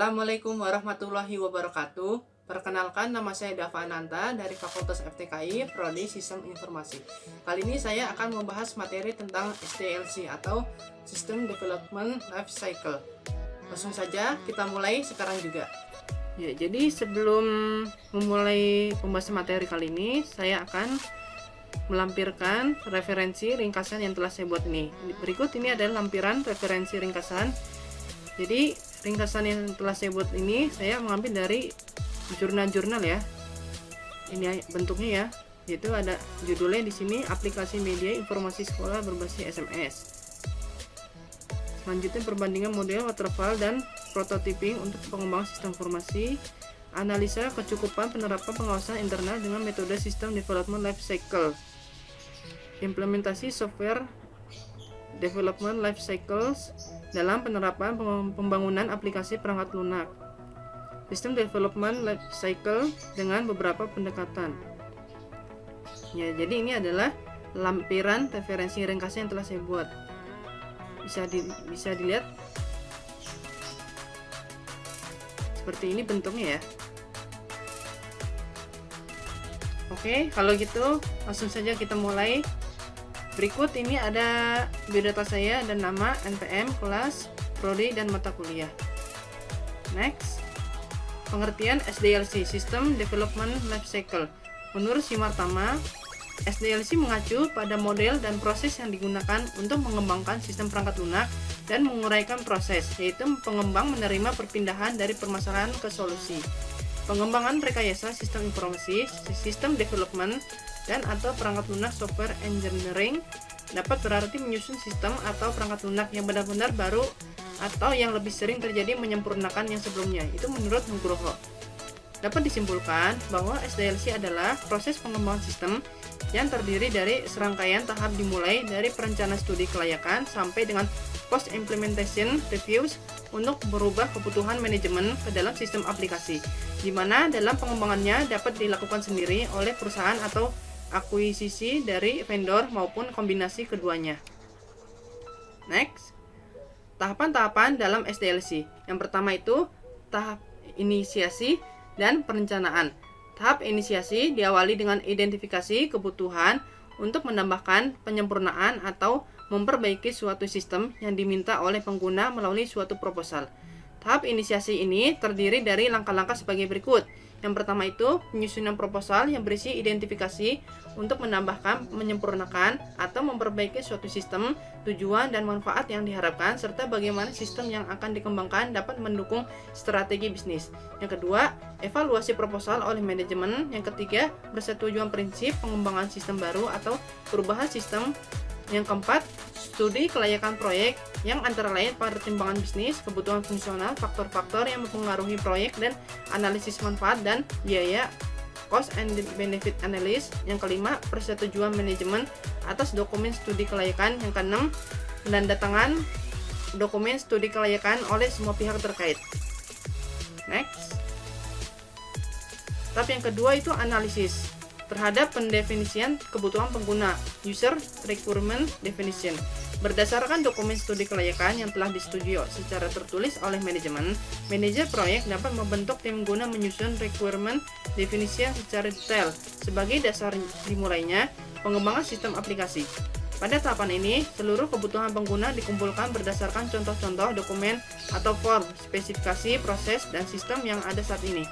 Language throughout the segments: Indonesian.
Assalamualaikum warahmatullahi wabarakatuh. Perkenalkan, nama saya Dava Ananta dari Fakultas FTKI, Prodi Sistem Informasi. Kali ini saya akan membahas materi tentang SDLC atau System Development Life Cycle. Langsung saja kita mulai sekarang juga. Ya, jadi sebelum memulai pembahasan materi kali ini, saya akan melampirkan referensi ringkasan yang telah saya buat ini. Berikut ini adalah lampiran referensi ringkasan. Jadi ringkasan yang telah saya buat ini saya mengambil dari jurnal-jurnal ya. Ini bentuknya ya, yaitu ada judulnya di sini aplikasi media informasi sekolah berbasis SMS. Selanjutnya perbandingan model waterfall dan prototyping untuk pengembangan sistem informasi, analisa kecukupan penerapan pengawasan internal dengan metode System Development Life Cycle, implementasi software Development Life Cycles dalam penerapan pembangunan aplikasi perangkat lunak, System Development Life Cycle dengan beberapa pendekatan. Ya, jadi ini adalah lampiran referensi ringkasnya yang telah saya buat. Bisa dilihat seperti ini bentuknya ya. Oke, kalau gitu langsung saja kita mulai. Berikut ini ada biodata saya dan nama, NPM, kelas, prodi, dan mata kuliah. Next, pengertian SDLC, System Development Life Cycle. Menurut Simartama, SDLC mengacu pada model dan proses yang digunakan untuk mengembangkan sistem perangkat lunak dan menguraikan proses, yaitu pengembang menerima perpindahan dari permasalahan ke solusi. Pengembangan rekayasa sistem informasi, sistem development, dan atau perangkat lunak software engineering dapat berarti menyusun sistem atau perangkat lunak yang benar-benar baru atau yang lebih sering terjadi menyempurnakan yang sebelumnya. Itu menurut Nugroho. Dapat disimpulkan bahwa SDLC adalah proses pengembangan sistem yang terdiri dari serangkaian tahap dimulai dari perencanaan studi kelayakan sampai dengan post implementation reviews untuk merubah kebutuhan manajemen ke dalam sistem aplikasi, di mana dalam pengembangannya dapat dilakukan sendiri oleh perusahaan atau akuisisi dari vendor maupun kombinasi keduanya. Next, tahapan-tahapan dalam SDLC. Yang pertama itu tahap inisiasi dan perencanaan. Tahap inisiasi diawali dengan identifikasi kebutuhan untuk menambahkan penyempurnaan atau memperbaiki suatu sistem yang diminta oleh pengguna melalui suatu proposal. Tahap inisiasi ini terdiri dari langkah-langkah sebagai berikut. Yang pertama itu penyusunan proposal yang berisi identifikasi untuk menambahkan, menyempurnakan, atau memperbaiki suatu sistem, tujuan dan manfaat yang diharapkan, serta bagaimana sistem yang akan dikembangkan dapat mendukung strategi bisnis. Yang kedua, evaluasi proposal oleh manajemen. Yang ketiga, persetujuan prinsip pengembangan sistem baru atau perubahan sistem. Yang keempat, studi kelayakan proyek yang antara lain pertimbangan bisnis, kebutuhan fungsional, faktor-faktor yang mempengaruhi proyek, dan analisis manfaat dan biaya, cost and benefit analysis. Yang kelima, persetujuan manajemen atas dokumen studi kelayakan. Yang keenam, penandatangan dokumen studi kelayakan oleh semua pihak terkait. Next, tahap yang kedua itu analisis terhadap pendefinisian kebutuhan pengguna, user requirement definition. Berdasarkan dokumen studi kelayakan yang telah disetujui secara tertulis oleh manajemen, manajer proyek dapat membentuk tim guna menyusun requirement definition secara detail sebagai dasar dimulainya pengembangan sistem aplikasi. Pada tahapan ini, seluruh kebutuhan pengguna dikumpulkan berdasarkan contoh-contoh dokumen atau form, spesifikasi, proses, dan sistem yang ada saat ini.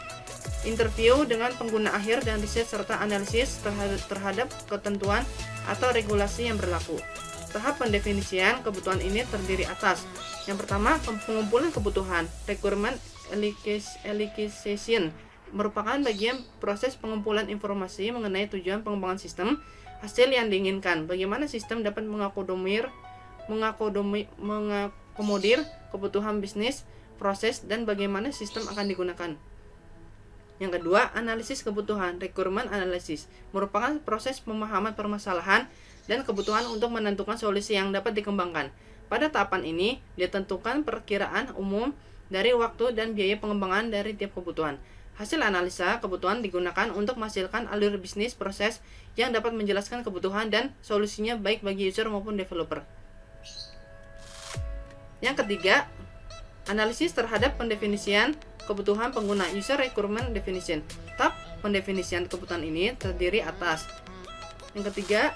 Interview dengan pengguna akhir dan riset serta analisis terhadap ketentuan atau regulasi yang berlaku. Tahap pendefinisian kebutuhan ini terdiri atas: yang pertama, pengumpulan kebutuhan, requirement elicitation, merupakan bagian proses pengumpulan informasi mengenai tujuan pengembangan sistem, hasil yang diinginkan, bagaimana sistem dapat mengakomodir kebutuhan bisnis, proses, dan bagaimana sistem akan digunakan. Yang kedua, analisis kebutuhan, requirement analysis, merupakan proses pemahaman permasalahan dan kebutuhan untuk menentukan solusi yang dapat dikembangkan. Pada tahapan ini, ditentukan perkiraan umum dari waktu dan biaya pengembangan dari tiap kebutuhan. Hasil analisa kebutuhan digunakan untuk menghasilkan alur bisnis proses yang dapat menjelaskan kebutuhan dan solusinya baik bagi user maupun developer. Yang ketiga, Analisis terhadap pendefinisian kebutuhan pengguna, user requirement definition. Tahap pendefinisian kebutuhan ini terdiri atas. Yang ketiga,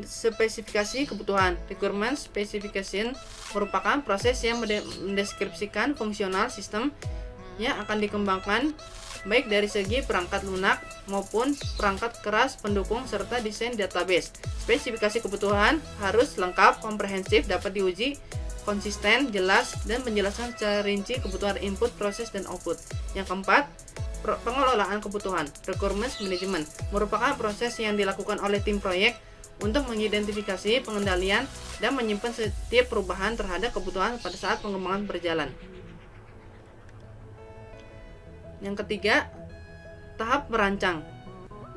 spesifikasi kebutuhan. Requirement specification merupakan proses yang mendeskripsikan fungsional sistem yang akan dikembangkan baik dari segi perangkat lunak maupun perangkat keras pendukung serta desain database. Spesifikasi kebutuhan harus lengkap, komprehensif, dapat diuji, konsisten, jelas, dan menjelaskan secara rinci kebutuhan input, proses, dan output. Yang keempat, pengelolaan kebutuhan. Requirement management merupakan proses yang dilakukan oleh tim proyek untuk mengidentifikasi, pengendalian, dan menyimpan setiap perubahan terhadap kebutuhan pada saat pengembangan berjalan. Yang ketiga, tahap merancang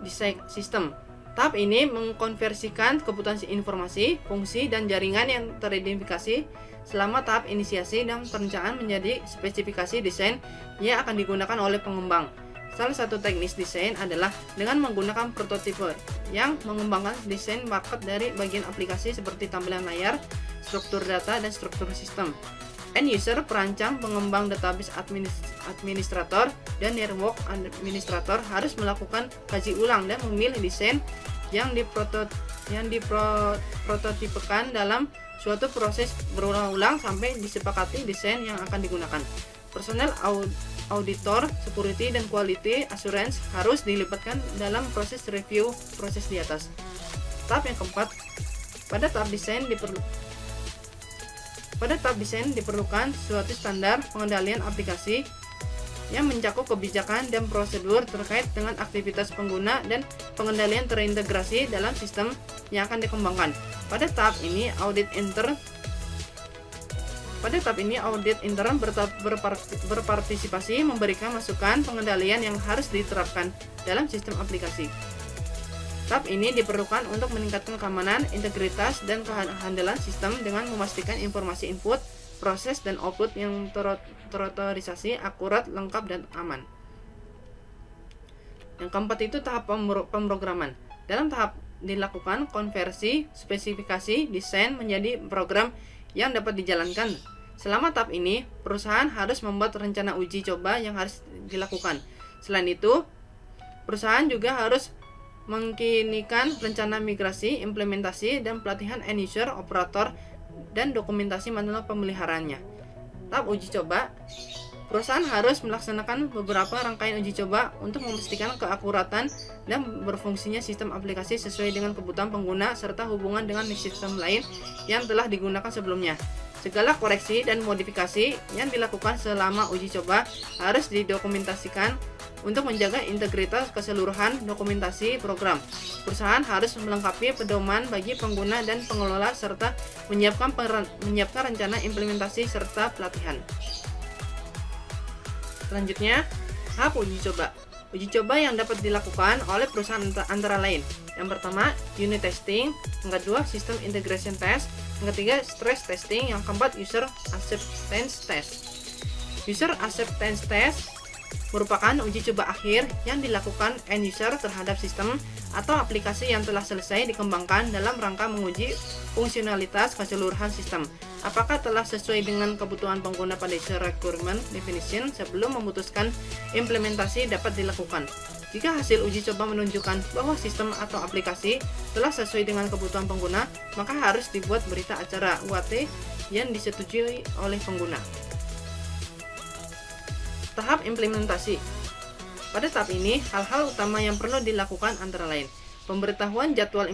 desain sistem. Tahap ini mengkonversikan kebutuhan informasi, fungsi, dan jaringan yang teridentifikasi selama tahap inisiasi dan perencanaan menjadi spesifikasi desain yang akan digunakan oleh pengembang. Salah satu teknis desain adalah dengan menggunakan prototipe yang mengembangkan desain market dari bagian aplikasi seperti tampilan layar, struktur data, dan struktur sistem. End user, perancang, pengembang, database administrator, dan network administrator harus melakukan kaji ulang dan memilih desain yang diprototipekan dalam suatu proses berulang-ulang sampai disepakati desain yang akan digunakan. Personel auditor, security, dan quality assurance harus dilibatkan dalam proses review proses di atas. Tahap yang keempat, pada tahap desain diperlukan suatu standar pengendalian aplikasi yang mencakup kebijakan dan prosedur terkait dengan aktivitas pengguna dan pengendalian terintegrasi dalam sistem yang akan dikembangkan. Pada tahap ini audit intern berpartisipasi memberikan masukan pengendalian yang harus diterapkan dalam sistem aplikasi. Tahap ini diperlukan untuk meningkatkan keamanan, integritas, dan kehandalan sistem dengan memastikan informasi input, proses, dan output yang terotorisasi, akurat, lengkap, dan aman. Yang keempat itu tahap pemrograman. Dalam tahap dilakukan konversi spesifikasi desain menjadi program yang dapat dijalankan. Selama tahap ini, perusahaan harus membuat rencana uji coba yang harus dilakukan. Selain itu, perusahaan juga harus mengkinikan rencana migrasi, implementasi, dan pelatihan end user, operator, dan dokumentasi manual pemeliharaannya. Tahap uji coba, perusahaan harus melaksanakan beberapa rangkaian uji coba untuk memastikan keakuratan dan berfungsinya sistem aplikasi sesuai dengan kebutuhan pengguna serta hubungan dengan sistem lain yang telah digunakan sebelumnya. Segala koreksi dan modifikasi yang dilakukan selama uji coba harus didokumentasikan untuk menjaga integritas keseluruhan dokumentasi program. Perusahaan harus melengkapi pedoman bagi pengguna dan pengelola serta menyiapkan rencana implementasi serta pelatihan. Selanjutnya, tahap uji coba. Uji coba yang dapat dilakukan oleh perusahaan antara lain. Yang pertama, unit testing. Yang kedua, system integration test. Yang ketiga, stress testing. Yang keempat, user acceptance test. User acceptance test merupakan uji coba akhir yang dilakukan end user terhadap sistem atau aplikasi yang telah selesai dikembangkan dalam rangka menguji fungsionalitas keseluruhan sistem. Apakah telah sesuai dengan kebutuhan pengguna pada user requirement definition sebelum memutuskan implementasi dapat dilakukan. Jika hasil uji coba menunjukkan bahwa sistem atau aplikasi telah sesuai dengan kebutuhan pengguna, maka harus dibuat berita acara UAT yang disetujui oleh pengguna. Tahap implementasi. Pada tahap ini, hal-hal utama yang perlu dilakukan antara lain pemberitahuan jadwal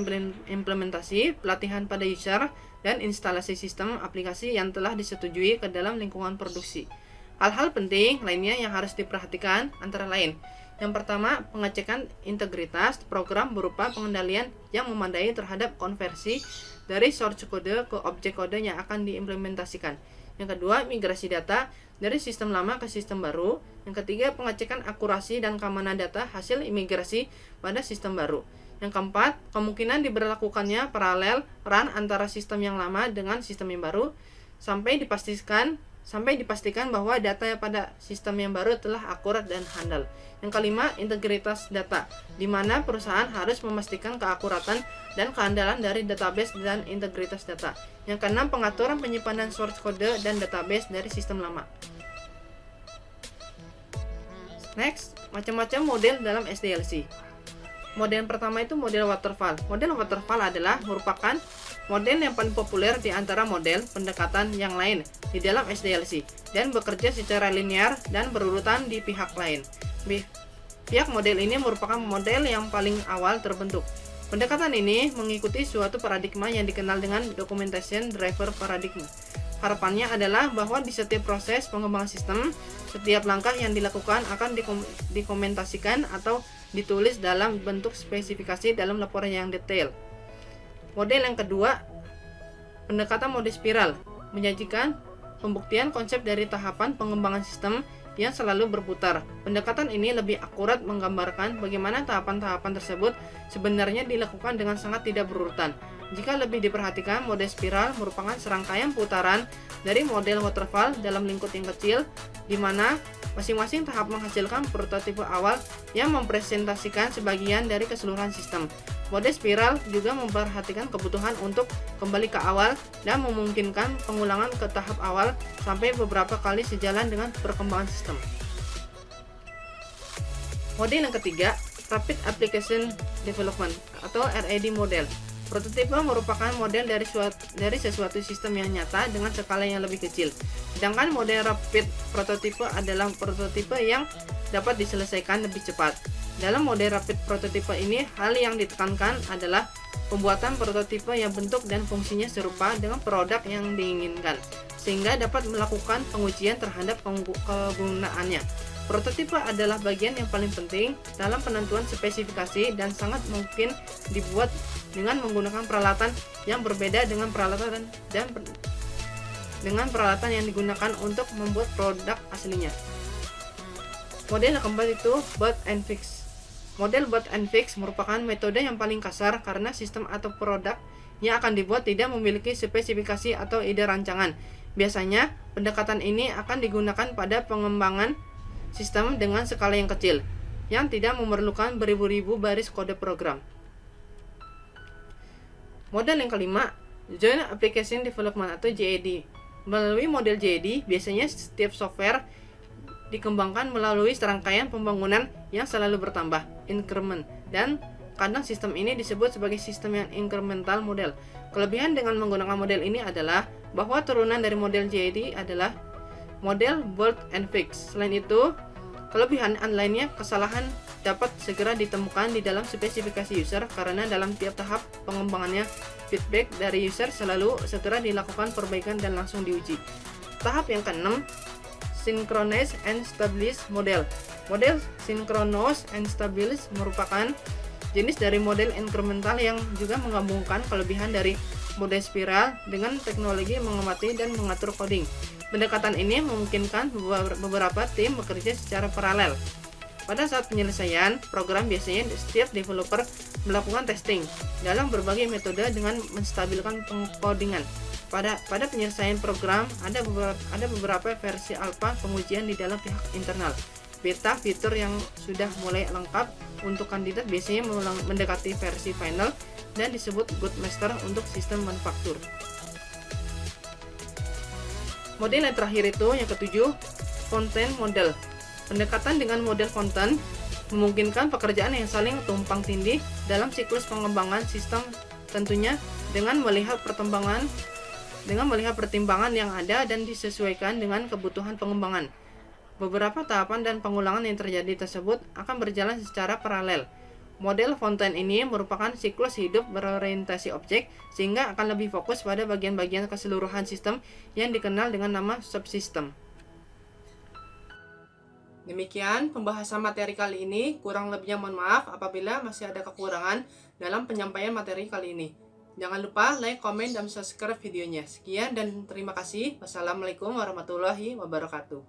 implementasi, pelatihan pada user, dan instalasi sistem aplikasi yang telah disetujui ke dalam lingkungan produksi. Hal-hal penting lainnya yang harus diperhatikan antara lain. Yang pertama, pengecekan integritas program berupa pengendalian yang memadai terhadap konversi dari source code ke objek kode yang akan diimplementasikan. Yang kedua, migrasi data dari sistem lama ke sistem baru. Yang ketiga, pengecekan akurasi dan keamanan data hasil imigrasi pada sistem baru. Yang keempat, kemungkinan diberlakukannya paralel run antara sistem yang lama dengan sistem yang baru sampai dipastikan sampai dipastikan bahwa data pada sistem yang baru telah akurat dan handal. Yang kelima, integritas data, di mana perusahaan harus memastikan keakuratan dan keandalan dari database dan integritas data. Yang keenam, pengaturan penyimpanan source code dan database dari sistem lama. Next, macam-macam model dalam SDLC. Model pertama itu model waterfall. Model waterfall adalah merupakan model yang paling populer di antara model pendekatan yang lain di dalam SDLC dan bekerja secara linear dan berurutan di pihak lain. Pihak model ini merupakan model yang paling awal terbentuk. Pendekatan ini mengikuti suatu paradigma yang dikenal dengan documentation driver paradigma. Harapannya adalah bahwa di setiap proses pengembangan sistem, setiap langkah yang dilakukan akan dikomentasikan atau ditulis dalam bentuk spesifikasi dalam laporan yang detail. Model yang kedua, pendekatan mode spiral, menyajikan pembuktian konsep dari tahapan pengembangan sistem yang selalu berputar. Pendekatan ini lebih akurat menggambarkan bagaimana tahapan-tahapan tersebut sebenarnya dilakukan dengan sangat tidak berurutan. Jika lebih diperhatikan, mode spiral merupakan serangkaian putaran dari model waterfall dalam lingkup yang kecil, di mana masing-masing tahap menghasilkan prototipe awal yang mempresentasikan sebagian dari keseluruhan sistem. Mode spiral juga memperhatikan kebutuhan untuk kembali ke awal dan memungkinkan pengulangan ke tahap awal sampai beberapa kali sejalan dengan perkembangan sistem. Model yang ketiga, Rapid Application Development atau RAD model. Prototipe merupakan model dari sesuatu sistem yang nyata dengan skala yang lebih kecil. Sedangkan model rapid prototipe adalah prototipe yang dapat diselesaikan lebih cepat. Dalam model rapid prototipe ini, hal yang ditekankan adalah pembuatan prototipe yang bentuk dan fungsinya serupa dengan produk yang diinginkan, sehingga dapat melakukan pengujian terhadap kegunaannya. Prototipe adalah bagian yang paling penting dalam penentuan spesifikasi dan sangat mungkin dibuat dengan menggunakan peralatan yang berbeda dengan peralatan yang digunakan untuk membuat produk aslinya. Model yang keempat itu Bot and Fix. Model Bot and Fix merupakan metode yang paling kasar karena sistem atau produk yang akan dibuat tidak memiliki spesifikasi atau ide rancangan. Biasanya, pendekatan ini akan digunakan pada pengembangan sistem dengan skala yang kecil, yang tidak memerlukan beribu-ribu baris kode program. Model yang kelima, Joint Application Development atau JAD. Melalui model JAD, biasanya setiap software dikembangkan melalui serangkaian pembangunan yang selalu bertambah, increment, dan kadang sistem ini disebut sebagai sistem yang incremental model. Kelebihan dengan menggunakan model ini adalah bahwa turunan dari model JAD adalah model Bolt and Fix. Selain itu, kelebihan lainnya, kesalahan dapat segera ditemukan di dalam spesifikasi user karena dalam tiap tahap pengembangannya feedback dari user selalu segera dilakukan perbaikan dan langsung diuji. Tahap yang keenam, Synchronous and Stabilis model. Model Synchronous and Stabilis merupakan jenis dari model incremental yang juga menggabungkan kelebihan dari mode spiral dengan teknologi mengamati dan mengatur coding. Pendekatan ini memungkinkan beberapa tim bekerja secara paralel. Pada saat penyelesaian program, biasanya setiap developer melakukan testing dalam berbagai metode dengan menstabilkan pengkodingan. Pada penyelesaian program, ada beberapa versi alpha pengujian di dalam pihak internal. Beta fitur yang sudah mulai lengkap untuk kandidat biasanya mendekati versi final dan disebut good master untuk sistem manufaktur. Model yang terakhir itu, yang ketujuh, Fountain model. Pendekatan dengan model Fountain memungkinkan pekerjaan yang saling tumpang tindih dalam siklus pengembangan sistem, tentunya dengan melihat pertimbangan yang ada dan disesuaikan dengan kebutuhan pengembangan. Beberapa tahapan dan pengulangan yang terjadi tersebut akan berjalan secara paralel. Model Fountain ini merupakan siklus hidup berorientasi objek, sehingga akan lebih fokus pada bagian-bagian keseluruhan sistem yang dikenal dengan nama subsystem. Demikian pembahasan materi kali ini, kurang lebihnya mohon maaf apabila masih ada kekurangan dalam penyampaian materi kali ini. Jangan lupa like, komen, dan subscribe videonya. Sekian dan terima kasih. Wassalamualaikum warahmatullahi wabarakatuh.